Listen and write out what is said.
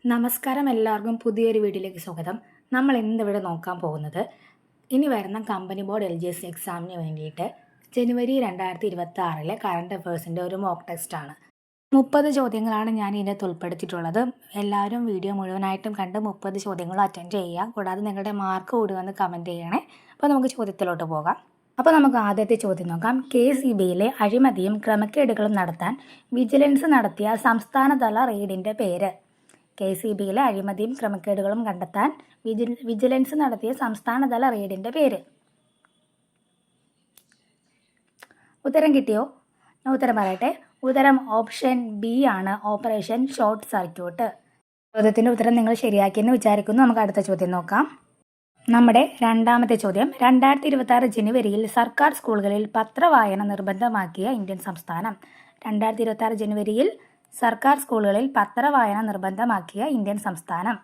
നമസ്കാരം, എല്ലാവർക്കും പുതിയൊരു വീഡിയോയിലേക്ക് സ്വാഗതം. നമ്മൾ ഇന്നിവിടെ നോക്കാൻ പോകുന്നത് ഇനി വരുന്ന കമ്പനി ബോർഡ് LGS എക്സാമിന് വേണ്ടിയിട്ട് ജനുവരി 2026 കറണ്ട് അഫയേഴ്സിൻ്റെ ഒരു മോക്ക് ടെസ്റ്റാണ്. 30 ചോദ്യങ്ങളാണ് ഞാൻ ഇതിനകത്ത് ഉൾപ്പെടുത്തിയിട്ടുള്ളത്. എല്ലാവരും വീഡിയോ മുഴുവനായിട്ടും കണ്ട് 30 ചോദ്യങ്ങളും അറ്റൻഡ് ചെയ്യുക. കൂടാതെ നിങ്ങളുടെ മാർക്ക് കൂടി വന്ന് കമൻറ്റ് ചെയ്യണേ. അപ്പോൾ നമുക്ക് ചോദ്യത്തിലോട്ട് പോകാം. അപ്പോൾ നമുക്ക് ആദ്യത്തെ ചോദ്യം നോക്കാം. KCBയിലെ അഴിമതിയും ക്രമക്കേടുകളും നടത്താൻ വിജിലൻസ് നടത്തിയ സംസ്ഥാനതല റെയ്ഡിൻ്റെ പേര്. KCBയിലെ അഴിമതിയും ക്രമക്കേടുകളും കണ്ടെത്താൻ വിജിലൻസ് നടത്തിയ സംസ്ഥാനതല റെയ്ഡിൻ്റെ പേര്. ഉത്തരം കിട്ടിയോ? ഞാൻ ഉത്തരം പറയട്ടെ. ഉത്തരം ഓപ്ഷൻ ബി ആണ്, ഓപ്പറേഷൻ ഷോർട്ട് സർക്യൂട്ട്. ചോദ്യത്തിൻ്റെ ഉത്തരം നിങ്ങൾ ശരിയാക്കിയെന്ന് വിചാരിക്കുന്നു. നമുക്ക് അടുത്ത ചോദ്യം നോക്കാം. നമ്മുടെ രണ്ടാമത്തെ ചോദ്യം. 2026 ജനുവരിയിൽ സർക്കാർ സ്കൂളുകളിൽ പത്രവായന നിർബന്ധമാക്കിയ ഇന്ത്യൻ സംസ്ഥാനം. 2026 ജനുവരിയിൽ സർക്കാർ സ്കൂളുകളിൽ പത്രവായന നിർബന്ധമാക്കിയ ഇന്ത്യൻ സംസ്ഥാനം.